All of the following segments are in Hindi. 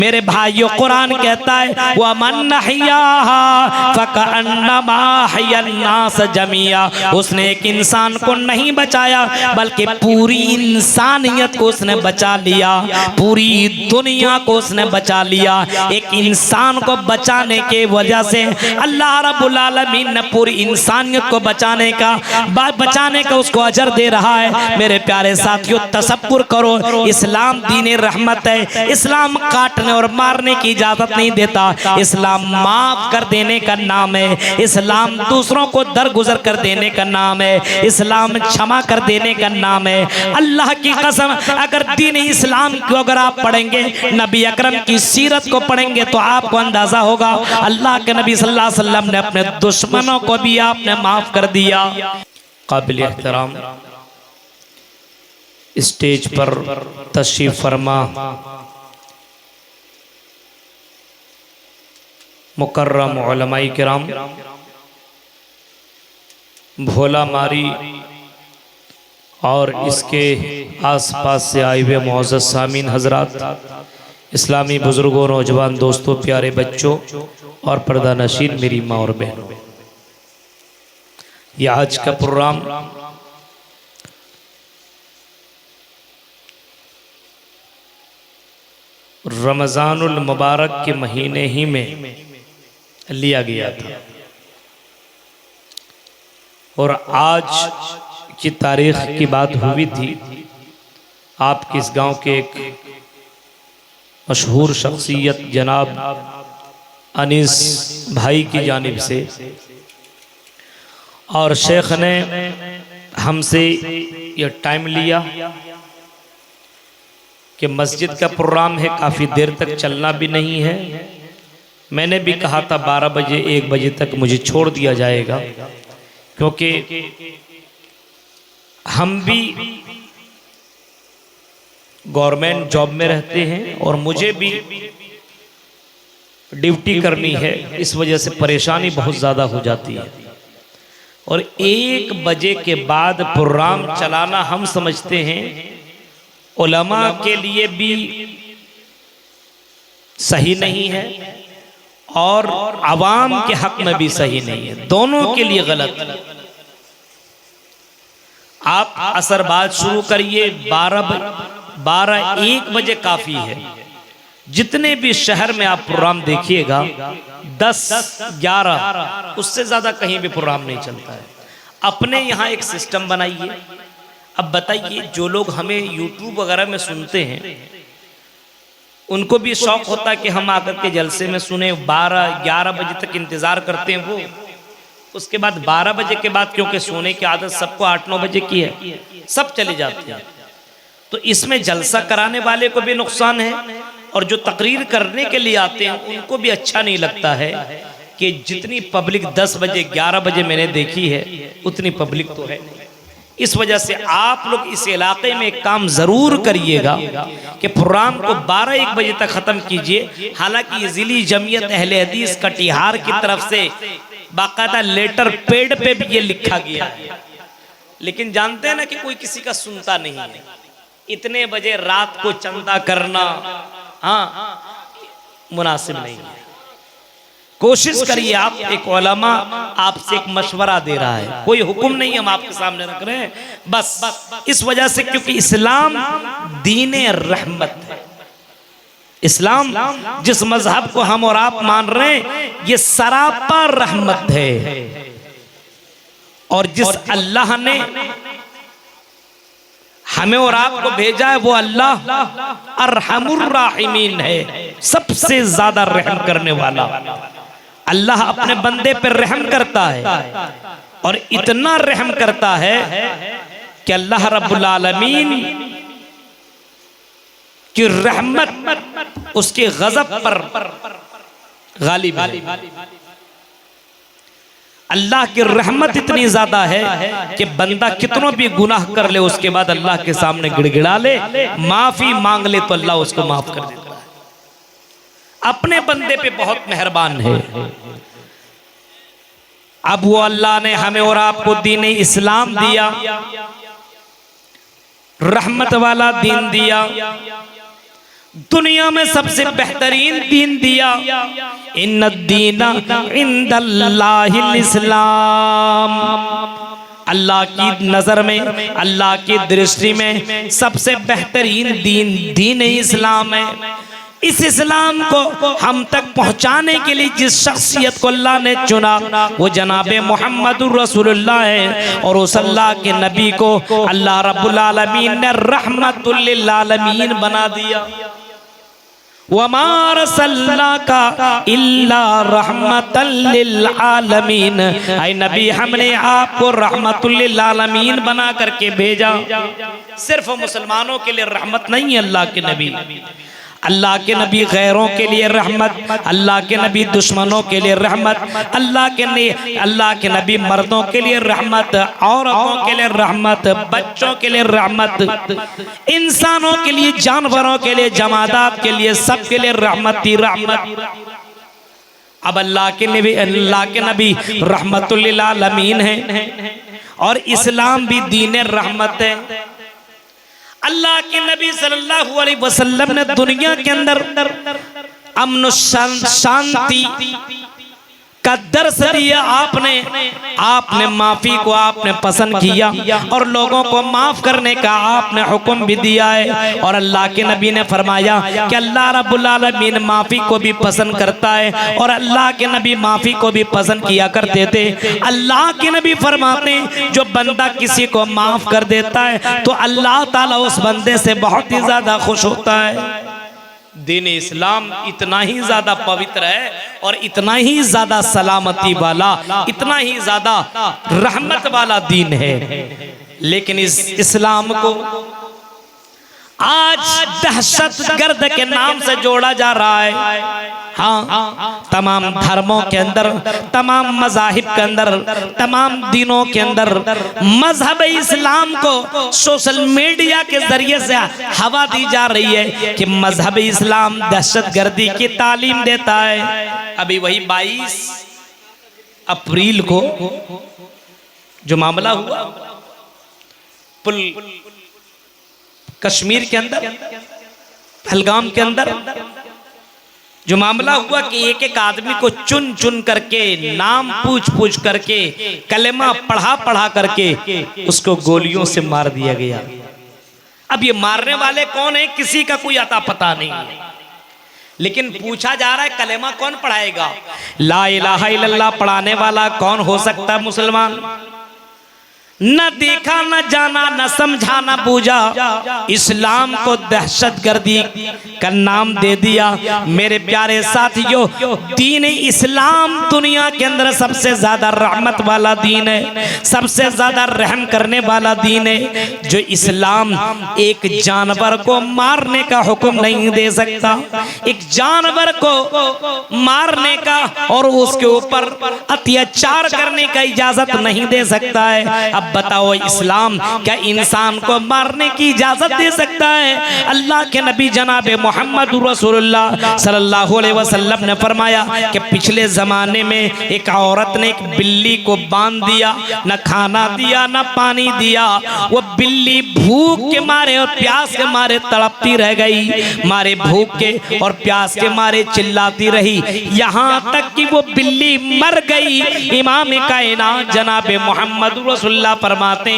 मेरे भाइयों, कुरान कहता है वह मन फकअन्नमा हयन्नास जमिया। उसने एक इंसान को नहीं बचाया बल्कि पूरी इंसानियत को उसने बचा लिया, पूरी दुनिया को उसने बचा लिया। एक इंसान को बचाने के वजह से अल्लाह रब्बुल आलमीन ने पूरी इंसानियत को बचाने का उसको अजर दे रहा है। मेरे प्यारे साथियों, तसव्वुर करो, इस्लाम दीन रहमत है। इस्लाम काटने और मारने की इजाजत नहीं देता। इस्लाम माफ कर देने का नाम है। इस्लाम दूसरों को दरगुजर कर देने का नाम है। इस्लाम क्षमा कर देने का नाम है। अल्लाह की कसम, अगर दीन इस्लाम को अगर आप पढ़ेंगे, नबी अकरम की सीरत को पढ़ेंगे तो आपको अंदाजा होगा अल्लाह के नबी सल्लल्लाहु अलैहि वसल्लम ने अपने दुश्मनों को भी आपने माफ कर दिया। काबिल एहतराम स्टेज पर तशरीफ फरमा मुकर्रम उलमाए किराम, भोला मारी और इसके आसपास से आए हुए मुअज़्ज़ज़ सामीन हजरात, इस्लामी बुजुर्गों, नौजवान दोस्तों, प्यारे बच्चों और पर्दा नशीन मेरी माँ और बहनों, यह आज का प्रोग्राम रमज़ानुल मुबारक के महीने ही में लिया गया था और आज की तारीख की बात हुई थी। आपके इस गांव के एक मशहूर शख्सियत जनाब अनीस भाई की जानिब से और शेख ने हमसे यह टाइम लिया कि मस्जिद का प्रोग्राम है, काफ़ी देर तक चलना भी नहीं है। मैंने भी कहा था 12 बजे 1 बजे तक मुझे छोड़ दिया जाएगा, क्योंकि हम भी गवर्नमेंट जॉब में रहते हैं और मुझे भी ड्यूटी करनी है। इस वजह से परेशानी बहुत ज़्यादा हो जाती है और 1 बजे के बाद प्रोग्राम चलाना हम समझते हैं उलमा के लिए भी सही नहीं है और आवाम के हक में भी सही नहीं है, दोनों के लिए गलत है। आप असर बाद शुरू करिए, 12-1 बजे काफ़ी है। जितने भी शहर में आप प्रोग्राम देखिएगा 10-11 उससे ज़्यादा कहीं भी प्रोग्राम नहीं चलता है। अपने यहाँ एक सिस्टम बनाइए। अब बताइए, जो लोग हमें यूट्यूब वगैरह में सुनते हैं उनको भी शौक होता है कि हम आकर के जलसे में सुने, 12-11 बजे तक इंतज़ार करते हैं वो। उसके बाद 12 बजे के बाद, क्योंकि सोने की आदत सबको 8-9 बजे की है, सब चले जाते हैं। तो इसमें जलसा कराने वाले को भी नुकसान है और जो तकरीर करने के लिए आते हैं उनको भी अच्छा नहीं लगता है कि जितनी पब्लिक 10 बजे 11 बजे मैंने देखी है उतनी पब्लिक तो है नहीं। इस वजह से आप लोग इस इलाके में एक काम जरूर करिएगा कि प्रोग्राम को 12-1 बजे तक खत्म कीजिए। हालांकि जिली जमीयत अहले हदीस कटिहार की तरफ से बाकायदा लेटर पेड पे भी ये लिखा गया है, लेकिन जानते हैं ना कि कोई किसी का सुनता नहीं है। इतने बजे रात को चंदा करना मुनासिब नहीं है। कोशिश करिए आप, एक उलमा आपसे एक मशवरा दे रहा है, कोई हुक्म नहीं हम आपके सामने रख रहे हैं, बस इस वजह से क्योंकि इस्लाम दीन रहमत है। इस्लाम जिस मजहब को हम और आप मान रहे हैं ये सरापा रहमत है और जिस अल्लाह ने हमें और आपको भेजा है वो अल्लाह अरहमुर राहिमीन है, सबसे ज्यादा रहम करने वाला। अल्लाह अपने बंदे पर रहम करता है और इतना रहम करता है कि अल्लाह रब्बुल आलमीन की रहमत उसके गजब पर गालिब है। अल्लाह की रहमत इतनी ज्यादा है कि बंदा कितनों भी गुनाह कर ले उसके बाद अल्लाह के सामने गिड़गिड़ा ले, माफी मांग ले तो अल्लाह उसको माफ कर देता है। अपने बंदे पे बहुत मेहरबान है। अब वो अल्लाह ने हमें और आपको दीन इस्लाम दिया, रहमत वाला दीन दिया, दुनिया में सबसे बेहतरीन दीन दिया, इन्न दीना इंदल्लाहिल इस्लाम। अल्लाह की नजर में, अल्लाह की दृष्टि में सबसे बेहतरीन दीन दीन इस्लाम है। इस इस्लाम को हम तक पहुंचाने के लिए जिस शख्सियत को अल्लाह ने चुना वो जनाबे मोहम्मदुर रसूलुल्लाह है। और उस अल्लाह के नबी को अल्लाह रब्बुल आलमीन ने रहमतुल लिल आलमीन बना दिया। वमा रसलनाका इल्ला रहमतल लिल आलमीन, ऐ नबी हमने आपको रहमतुल लिल आलमीन बना करके भेजा। सिर्फ मुसलमानों के लिए रहमत नहीं है अल्लाह के नबी, अल्लाह के नबी गैरों के लिए रहमत, अल्लाह के नबी दुश्मनों के लिए रहमत, अल्लाह के नबी मर्दों के लिए रहमत, औरतों के लिए रहमत, बच्चों के लिए रहमत, इंसानों के लिए, जानवरों के लिए, जमादात के लिए, सब के लिए रहमत ही रहमत। अब अल्लाह के नबी रहमतुल लिल आलमीन है और इस्लाम भी दीन रहमत है। अल्लाह के नबी सल्लल्लाहु अलैहि वसल्लम ने दुनिया के अंदर अमन शांति का दर्स दिया। आपने माफी को आपने पसंद किया और लोगों को माफ करने का आपने हुक्म भी दिया है। और अल्लाह के नबी ने फरमाया कि अल्लाह रब्बुल आलमीन माफी को भी पसंद करता है और अल्लाह के नबी माफी को भी पसंद किया करते थे। अल्लाह के नबी फरमाते हैं जो बंदा किसी को माफ कर देता है तो अल्लाह ताला उस बंदे से बहुत ही ज्यादा खुश होता है। दीन इस्लाम इतना ही ज्यादा पवित्र है और इतना ही ज्यादा सलामती वाला, इतना ही ज्यादा रहमत वाला दीन है। लेकिन इस इस्लाम को आज दहशतगर्द के नाम से जोड़ा जा रहा है। हाँ, तमाम धर्मों के अंदर, तमाम मज़ाहिब के अंदर, तमाम दिनों के अंदर मजहब इस्लाम को सोशल मीडिया के जरिए से हवा दी जा रही है कि मजहब इस्लाम दहशतगर्दी की तालीम देता है। अभी वही 22 अप्रैल को जो मामला हुआ पुल कश्मीर के अंदर, पहलगाम के अंदर जो मामला हुआ कि एक एक आदमी को चुन चुन करके, नाम पूछ पूछ करके, कलेमा पढ़ा पढ़ा करके उसको गोलियों से मार दिया गया। अब ये मारने वाले कौन है किसी का कोई अता पता नहीं है, लेकिन पूछा जा रहा है कलेमा कौन पढ़ाएगा, ला इलाहा इल्लल्लाह पढ़ाने वाला कौन हो सकता है मुसलमान। न देखा न जाना न समझा न बूझा, इस्लाम को दहशतगर्दी का नाम दे दिया। मेरे प्यारे साथियों, दीन इस्लाम दुनिया के अंदर सबसे ज्यादा रहमत वाला दीन है, सबसे ज्यादा रहम करने वाला दीन है। जो इस्लाम एक जानवर को मारने का हुक्म नहीं दे सकता, एक जानवर को मारने का और उसके ऊपर अत्याचार करने का इजाजत नहीं दे सकता है। अब बताओ इस्लाम क्या इंसान को मारने की इजाजत दे सकता है? अल्लाह के नबी जनाबे मोहम्मद रसूलुल्लाह सल्लल्लाहु अलैहि वसल्लम ने फरमाया कि पिछले जमाने में एक औरत ने एक बिल्ली को बांध दिया, न खाना दिया न पानी दिया। वो बिल्ली भूख के मारे और प्यास के मारे तड़पती रह गई, मारे भूख के और प्यास के मारे चिल्लाती रही, यहाँ तक कि वो बिल्ली मर गई। इमाम कायनात जनाबे मोहम्मद रसूलुल्लाह फरमाते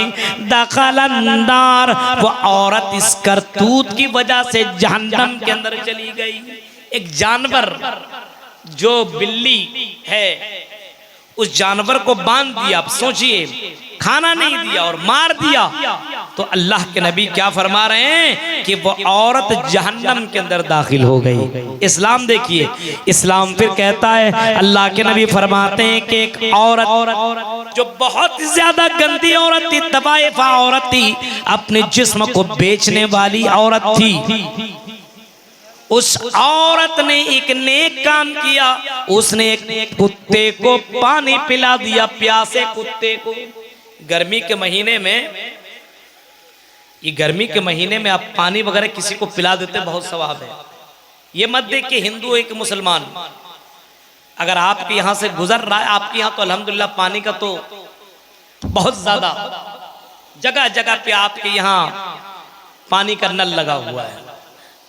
दखलन्नार, वो औरत इस करतूत की वजह से जहन्नम के अंदर चली गई। एक जानवर जो बिल्ली है उस जानवर को बांध दिया, आप सोचिए, खाना नहीं दिया और मार दिया, तो अल्लाह के नबी क्या फरमा रहे हैं कि वो औरत जहन्नम के अंदर दाखिल हो गई। इस्लाम देखिए, इस्लाम फिर कहता है, अल्लाह के नबी फरमाते हैं कि एक औरत जो बहुत ज्यादा गंदी औरत थी, तवाइफा औरत थी, अपने जिस्म को बेचने वाली औरत थी, उस औरत ने एक नेक काम किया, उसने एक कुत्ते को पानी पिला दिया, प्यासे कुत्ते को। गर्मी के महीने में, ये गर्मी के महीने में आप पानी वगैरह किसी को पिला देते, बहुत सवाब है। ये मत देख के हिंदू एक मुसलमान, अगर आपके यहाँ से गुजर रहा है, आपके यहाँ तो अल्हम्दुलिल्लाह पानी का तो बहुत ज्यादा जगह जगह पे आपके यहाँ पानी का नल लगा हुआ है,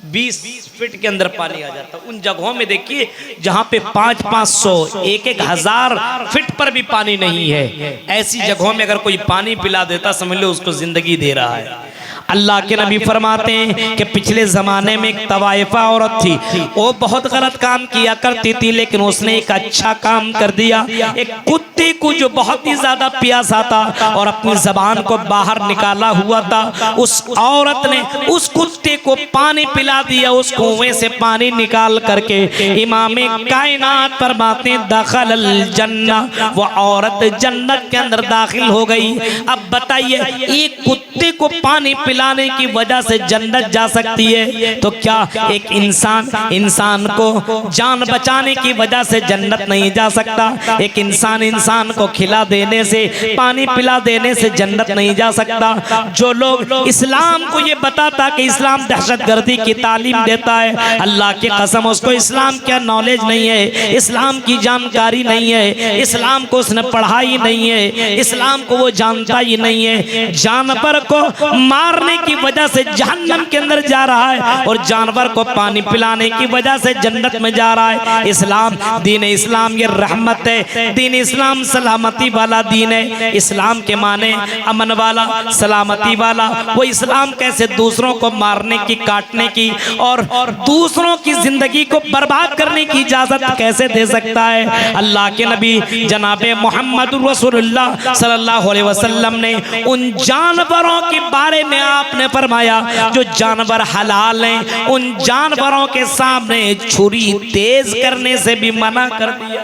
20 फीट के अंदर पानी आ जाता। उन जगहों में देखिए जहां पे 500-500 1-1 हजार फीट पर भी पानी नहीं है, ऐसी जगहों में अगर कोई पानी पिला देता समझ लो उसको जिंदगी दे रहा है। अल्लाह के नबी फरमाते हैं कि पिछले ज़माने में एक तवाइफा औरत थी, वो बहुत गलत काम किया करती थी, लेकिन उसने एक अच्छा काम कर दिया। एक कुत्ते को जो बहुत ही ज़्यादा प्यासा था और अपनी ज़बान को बाहर निकाला हुआ था, उस औरत ने उस कुत्ते को पानी पिला दिया। उस कुएं से पानी निकाल करके इमामे कायनात फरमाते हैं दखल जन्ना, वो औरत जन्नत के अंदर दाखिल हो गई। अब बताइए, एक कुत्ते को पानी पिलाने की वजह से जन्नत जा सकती है, तो क्या एक इंसान को जान बचाने की वजह से जन्नत नहीं जा सकता? एक इंसान को खिला देने से, पानी पिला देने से जन्नत नहीं जा सकता? जो लोग इस्लाम को ये बताता कि इस्लाम दहशतगर्दी की तालीम देता है, अल्लाह की कसम उसको इस्लाम का नॉलेज नहीं है, इस्लाम की जानकारी नहीं है, इस्लाम को उसने पढ़ा ही नहीं है, इस्लाम को वो जानता ही नहीं है। जानवर को मारने की वजह से जहन्नम के अंदर जा रहा है और जानवर को पानी पिलाने की वजह से जन्नत में जा रहा है। इस्लाम, दीन इस्लाम ये रहमत है, दीन इस्लाम सलामती वाला दीन है। इस्लाम के माने अमन वाला, सलामती वाला। वो इस्लाम कैसे दूसरों को मारने की, काटने की और दूसरों की जिंदगी को बर्बाद करने की इजाजत कैसे दे सकता है? अल्लाह के नबी जनाबे मोहम्मद रसूलुल्लाह सल्लल्लाहु अलैहि वसल्लम ने उन जानवरों के बारे में आपने फरमाया जो जानवर हलाल हैं, उन जानवरों के सामने छुरी तेज करने से भी मना कर दिया।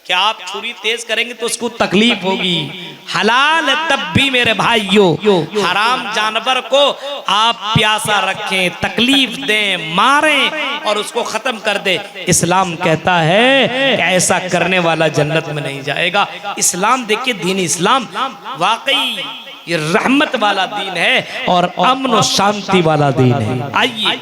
क्या आप छुरी तेज करेंगे तो उसको तकलीफ होगी? हलाल है तब भी मेरे भाइयों, हराम जानवर को आप प्यासा रखें, तकलीफ दें, मारें और उसको खत्म कर दे। इस्लाम कहता है कि ऐसा करने वाला जन्नत में नहीं जाएगा। इस्लाम देखिए, दीन इस्लाम वाकई ये रहमत वाला दीन है और अमन और शांति वाला दीन है। आइए,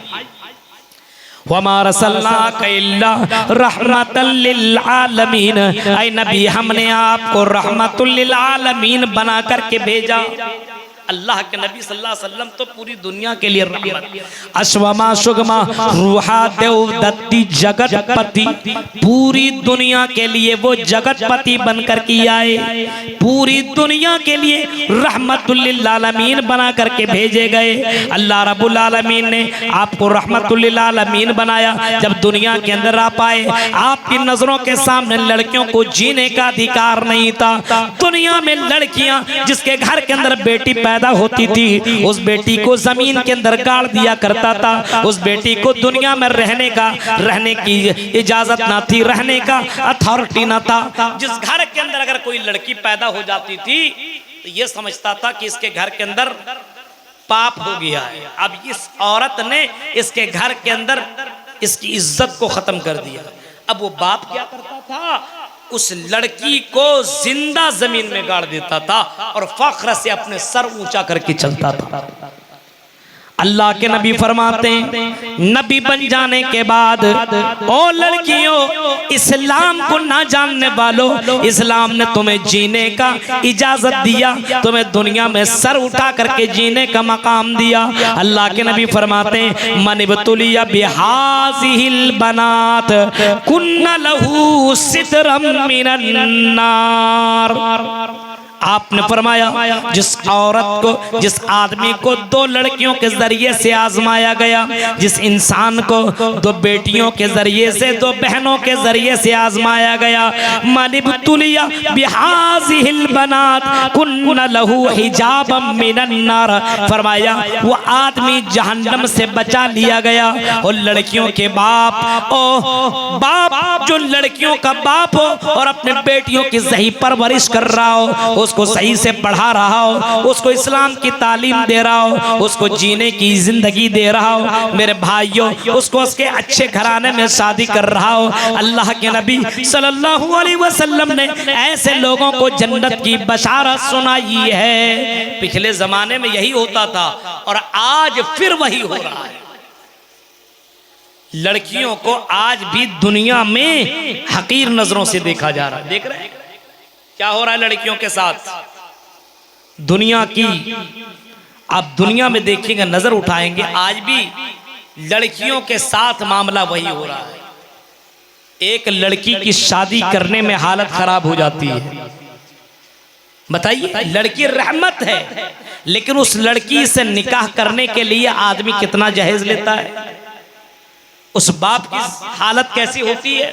वमा रसलनाका इल्ला रहमतल लिल आलमीन, ऐ नबी हमने आपको रहमतुल लिल आलमीन बना करके भेजा। अल्लाह के नबी सल्लल्लाहु अलैहि वसल्लम तो पूरी दुनिया के लिए रहमत। अश्वमा सुगमा रूहा देव दत्ती जगतपति, पूरी दुनिया के लिए वो जगतपति बनकर के आए, पूरी दुनिया के लिए रहमतुल लिल आलमीन बना करके भेजे गए। अल्लाह रब्बुल आलमीन ने आपको रहमतुल लिल आलमीन बनाया। जब दुनिया के अंदर आप आए, आपकी नजरों के सामने लड़कियों को जीने का अधिकार नहीं था। दुनिया में लड़कियां, जिसके घर के अंदर बेटी पैदा होती थी, उस बेटी को जमीन के अंदर गाड़ दिया करता था। उस बेटी को दुनिया में रहने की इजाजत ना थी, रहने का अथॉरिटी ना था। जिस घर के अंदर अगर कोई लड़की पैदा हो जाती थी तो ये समझता था कि इसके घर के अंदर पाप हो गया है। अब इस औरत ने इसके घर के अंदर इसकी इज्जत को खत्म कर दिया। अब वो बाप क्या करता था? उस लड़की को जिंदा जमीन में गाड़ देता था और फख्र से अपने सर ऊंचा करके चलता था। अल्लाह के नबी फरमाते हैं, नबी बन जाने के बाद ओ लड़कियों, इस्लाम को ना जानने वालों, इस्लाम ने तुम्हें जीने का इजाजत दिया, तुम्हें दुनिया में सर उठा करके जीने का मकाम दिया। अल्लाह के नबी फरमाते हैं, मनिबतुलिया बिहाज़िहिल बनात कुन्ना लहू सितरम मिनन नार। आपने फरमाया जिस औरत को, जिस आदमी को दो लड़कियों के जरिए से आजमाया गया, जिस इंसान को दो बेटियों के जरिए से, दो बहनों के जरिए से आजमाया गया, मनिबतुलिया बिहाज़िहिल बनात कुन्ना लहू हिजाबम मिनन नार, फरमाया वो आदमी जहन्नम से बचा लिया गया। और लड़कियों के बाप, ओ बाप जो लड़कियों का बाप हो और अपने बेटियों की सही परवरिश कर रहा हो, उसको सही से पढ़ा रहा हो, उसको इस्लाम की तालीम दे रहा हो, उसको जीने की जिंदगी दे रहा हो, मेरे भाइयों उसको उसके अच्छे घराने में शादी कर रहा हो। अल्लाह के नबी सल्लल्लाहु अलैहि वसल्लम ने ऐसे लोगों को जन्नत की बशारत सुनाई है। पिछले जमाने में यही होता था और आज फिर वही हो रहा है। लड़कियों को आज भी दुनिया में हकीर नजरों से देखा जा रहा है। देख रहे हैं क्या हो रहा है लड़कियों के साथ? दुनिया की, आप दुनिया में देखिएगा, नजर उठाएंगे, आज भी लड़कियों के साथ मामला वही हो रहा है। एक लड़की की शादी करने में हालत खराब हो जाती है। बताइए, लड़की रहमत है, लेकिन उस लड़की से निकाह करने के लिए आदमी कितना जहेज लेता है। उस बाप की हालत कैसी होती है।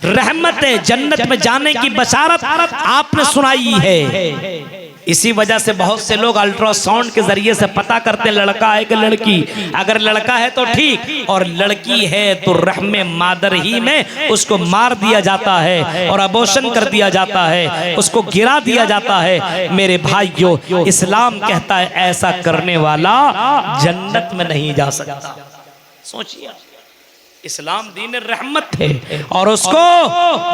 रहमत है, जन्नत में जाने की बशारत आपने सुनाई है। इसी वजह से बहुत से लोग अल्ट्रासाउंड के जरिए से पता करते हैं लड़का है कि लड़की। अगर लड़का है तो ठीक, और लड़की है तो रहमे मादर ही में उसको मार दिया जाता है और अबॉर्शन कर दिया जाता है, उसको गिरा दिया जाता है। मेरे भाइयों, इस्लाम कहता है ऐसा करने वाला जन्नत में नहीं जा सकता। सोचिए, इस्लाम दीन रहमत है और उसको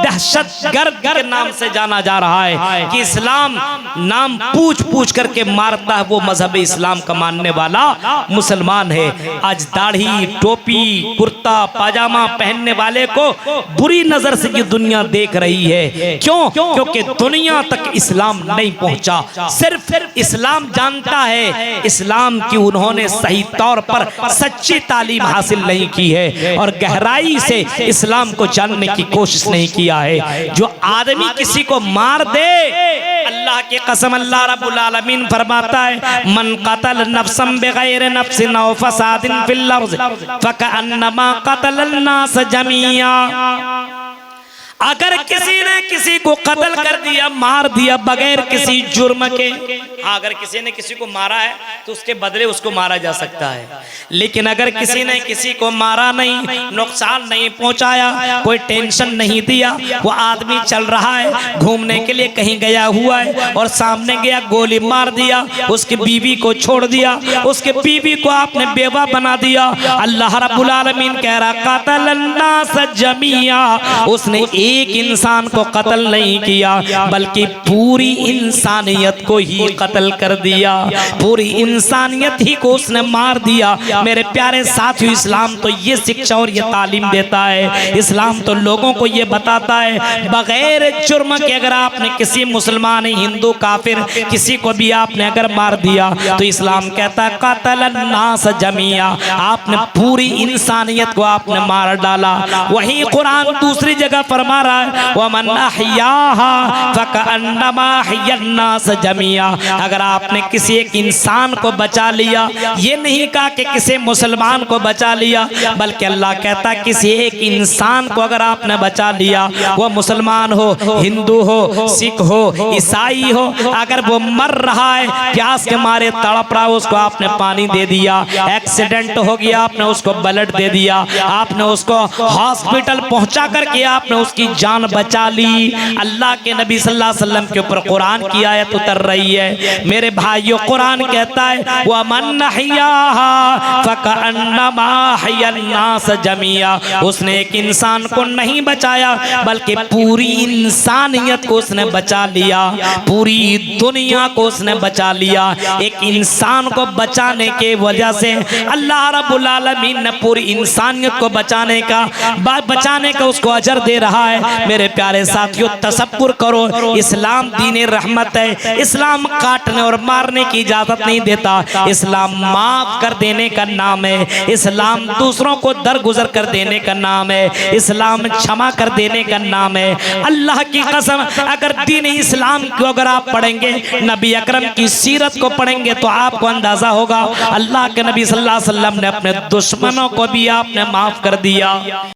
दहशतगर्द के नाम से जाना जा रहा है कि इस्लाम नाम पूछ पूछ करके मारता है वो मजहब इस्लाम का मानने वाला मुसलमान है। आज दाढ़ी, टोपी, कुर्ता पाजामा पहनने वाले को बुरी नजर से ये दुनिया देख रही है। क्यों? क्योंकि दुनिया तक इस्लाम नहीं पहुंचा। सिर्फ इस्लाम जानता है, इस्लाम की उन्होंने सही तौर पर सच्ची तालीम हासिल नहीं की है और गहराई से इस्लाम को जानने की कोशिश नहीं किया है। जो आदमी किसी को मार दे, अल्लाह की कसम, अल्लाह रब्बुल आलमीन फरमाता है, मन कतल नफ्सन बिगैर नफ्सिन औ फसादिन फिल अर्ज़ फकअन्नमा कतलन नास जमीआ। अगर किसी ने किसी को कत्ल कर दिया, मार दिया बगैर किसी जुर्म के, अगर किसी ने किसी को मारा है तो उसके बदले उसको मारा जा सकता है। लेकिन अगर किसी ने किसी को मारा नहीं, नुकसान नहीं पहुंचाया, कोई टेंशन नहीं दिया, वो आदमी चल रहा है, घूमने के लिए कहीं गया हुआ है और सामने गया, गोली मार दिया, उसकी बीवी को छोड़ दिया, उसके बीवी को आपने बेवा बना दिया। अल्लाह रब्बुल आलमीन कह रहा, कतलन नास जमीआ। उसने एक इंसान को कत्ल नहीं किया बल्कि पूरी इंसानियत को ही कत्ल कर दिया, पूरी इंसानियत ही को उसने मार दिया। मेरे प्यारे साथियों, इस्लाम तो ये शिक्षा और ये तालीम देता है, इस्लाम तो लोगों को ये बताता है बगैर जुर्म के अगर आपने किसी मुसलमान, हिंदू, काफिर किसी को भी आपने अगर मार दिया तो इस्लाम कहता है कतलन नास जमीआ, आपने पूरी इंसानियत को आपने मार डाला। वही कुरान दूसरी जगह फरमा रहा है, वमन अहयाहा फकअन्नमा अहयन्नास जमीआ। अगर आपने किसी एक इंसान को बचा लिया, ये नहीं कहा कि किसी मुसलमान को बचा लिया, बल्कि अल्लाह कहता है किसी एक इंसान को अगर आपने बचा लिया, वो मुसलमान हो, हिंदू हो, सिख हो, ईसाई हो, अगर वो मर रहा है, प्यास के मारे तड़प रहा, उसको आपने पानी दे दिया, एक्सीडेंट हो गया, आपने उसको ब्लड दे दिया, आपने उसको हॉस्पिटल पहुंचा करके आपने उसकी जान बचा ली। अल्लाह के नबी सल्लल्लाहु अलैहि वसल्लम के ऊपर कुरान की आयत उतर रही है। मेरे भाइयों, कुरान कहता है वमन अहयाहा फकअन्नमा अहयन्नास जमीआ। उसने एक इंसान को नहीं बचाया बल्कि पूरी इंसानियत को उसने बचा लिया, पूरी दुनिया को उसने बचा लिया। एक इंसान को बचाने के वजह से अल्लाह रब्बुल आलमीन ने पूरी इंसानियत को बचाने का उसको अजर दे रहा है। मेरे प्यारे साथियों, तसव्वुर करो, इस्लाम दीन रहमत है। इस्लाम काटने और मारने की इजाजत नहीं देता। इस्लाम माफ कर देने का नाम है। इस्लाम दूसरों को दरगुजर कर देने का नाम है। इस्लाम क्षमा कर देने का नाम है। अल्लाह की कसम, अगर दीन इस्लाम को अगर आप पढ़ेंगे, नबी अकरम की सीरत को पढ़ेंगे तो आपको अंदाजा होगा अल्लाह के नबी सल्लल्लाहु अलैहि वसल्लम ने अपने दुश्मनों को भी आपने माफ कर दिया।